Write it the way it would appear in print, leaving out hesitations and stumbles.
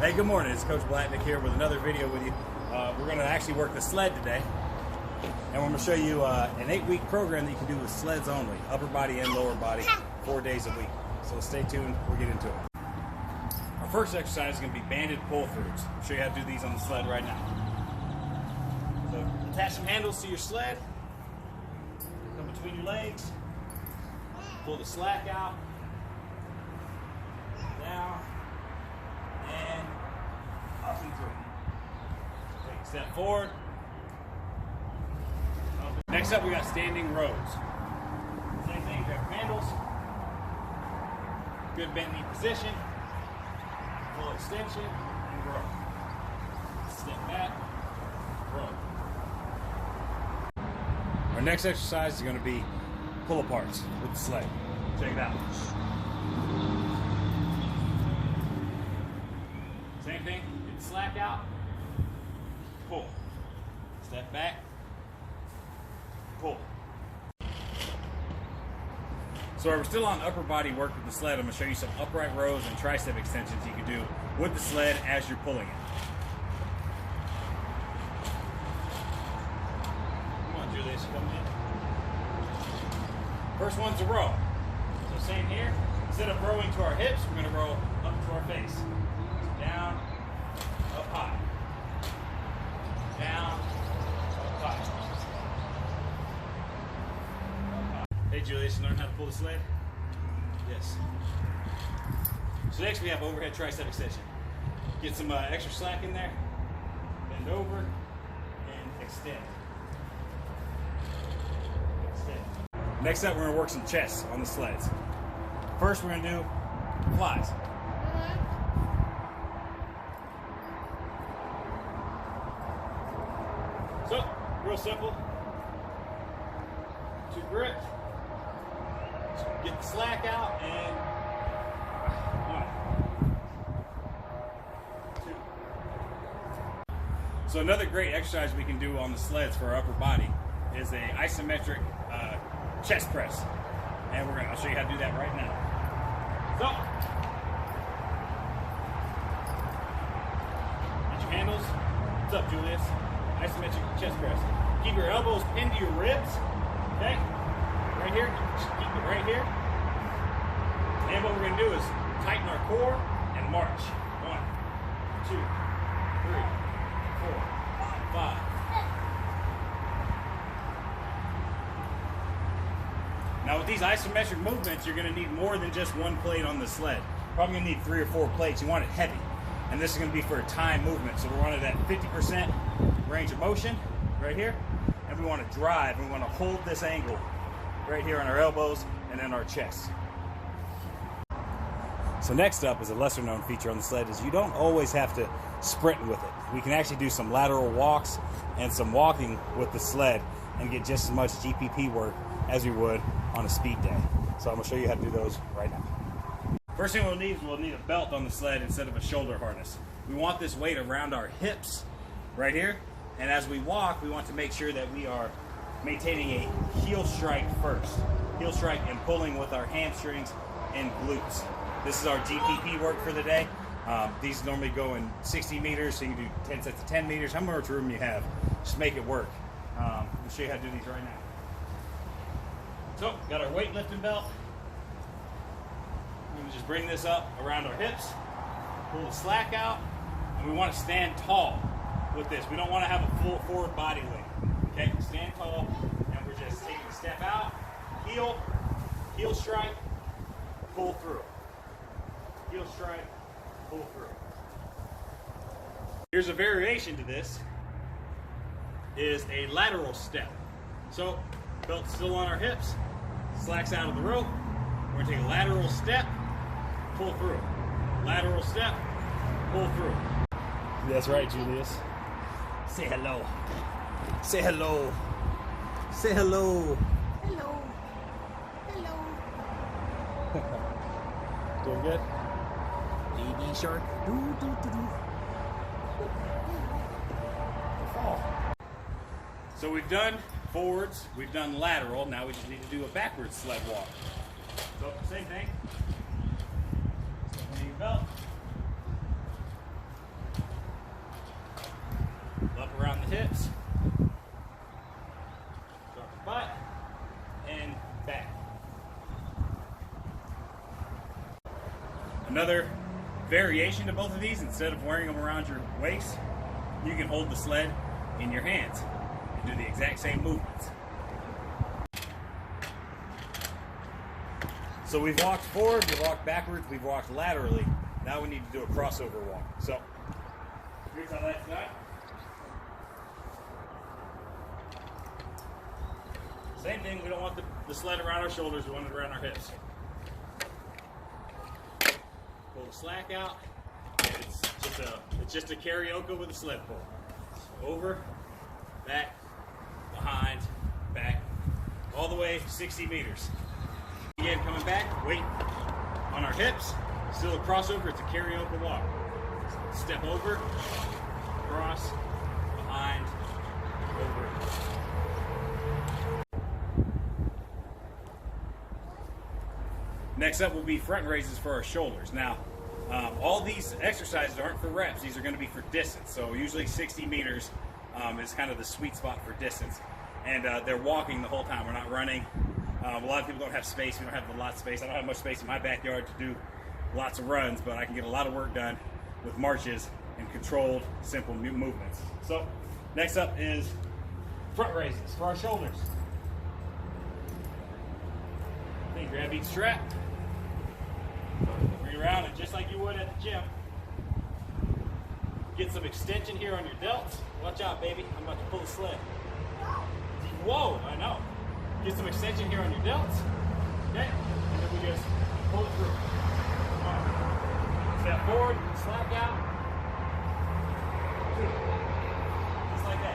Hey, good morning. It's Coach Blatnick here with another video with you. We're going to actually work the sled today. And we're going to show you an 8-week program that you can do with sleds only, upper body and lower body, 4 days a week. So stay tuned, we'll get into it. Our first exercise is going to be banded pull-throughs. I'll show you how to do these on the sled right now. So attach some handles to your sled, come between your legs, pull the slack out, down, and up and through. Take a step forward. Next up, we got standing rows. Same thing, grab handles. Good bent knee position. Full extension and row. Step back, row. Our next exercise is going to be pull aparts with the sled. Check it out. Same thing, get the slack out, pull. Step back, pull. So we're still on upper body work with the sled. I'm going to show you some upright rows and tricep extensions you can do with the sled as you're pulling it. Come on, Julius, come in. First one's a row. So same here. Instead of rowing to our hips, we're going to row up to our face. Down, up high. Down, up high. Hey Julius, you learn how to pull the sled? Yes. So next we have overhead tricep extension. Get some extra slack in there, bend over, and extend. Extend. Next up we're going to work some chest on the sleds. First we're going to do flies. So, real simple. 2 grips. Get the slack out and 1, 2. So another great exercise we can do on the sleds for our upper body is a isometric chest press. And I'll show you how to do that right now. So, get your handles. What's up, Julius? Isometric chest press. Keep your elbows pinned to your ribs. Okay? Right here. Keep it right here. And what we're going to do is tighten our core and march. 1, 2, 3, 4, 5. Now with these isometric movements, you're going to need more than just one plate on the sled. Probably going to need 3 or 4 plates. You want it heavy. And this is going to be for a time movement. So we're on it at 50% range of motion right here. And we want to drive. We want to hold this angle right here on our elbows and then our chest. So next up is a lesser known feature on the sled is you don't always have to sprint with it. We can actually do some lateral walks and some walking with the sled and get just as much GPP work as we would on a speed day. So I'm going to show you how to do those right now. First thing we'll need is a belt on the sled instead of a shoulder harness. We want this weight around our hips right here. And as we walk, we want to make sure that we are maintaining a heel strike first. Heel strike and pulling with our hamstrings and glutes. This is our GPP work for the day. These normally go in 60 meters, so you can do 10 sets of 10 meters. How much room you have, just make it work. I'll show you how to do these right now. So, got our weightlifting belt. We just bring this up around our hips, pull the slack out, and we want to stand tall with this. We don't want to have a full forward body weight. Okay, stand tall, and we're just taking a step out, heel strike, pull through. Heel strike, pull through. Here's a variation to this, is a lateral step. So, belt still on our hips, slacks out of the rope. We're going to take a lateral step, pull through. Lateral step, pull through. That's right, Julius. Say hello. Say hello. Say hello. Hello. Hello. Doing good? Baby shark. Do, do, do, do. So we've done forwards, we've done lateral, now we just need to do a backwards sled walk. So same thing. Step on your belt. another variation to both of these. Instead of wearing them around your waist, you can hold the sled in your hands and do the exact same movements. So we've walked forward, we've walked backwards, we've walked laterally. Now we need to do a crossover walk. So here's how that's done. Same thing, we don't want the sled around our shoulders, we want it around our hips. Pull the slack out, and it's just a karaoke with a sled pull. Over, back, behind, back, all the way 60 meters. Again, coming back, weight on our hips, still a crossover, it's a karaoke walk. Step over, cross, behind, over. Next up will be front raises for our shoulders. Now, all these exercises aren't for reps. These are going to be for distance. So usually 60 meters is kind of the sweet spot for distance. And they're walking the whole time. We're not running. A lot of people don't have space. We don't have a lot of space. I don't have much space in my backyard to do lots of runs, but I can get a lot of work done with marches and controlled, simple movements. So next up is front raises for our shoulders. Then grab each strap. Bring it around, and just like you would at the gym, get some extension here on your delts. Watch out, baby. I'm about to pull the sled. Whoa, I know. Get some extension here on your delts. Okay? And then we just pull it through. Step forward, slack out.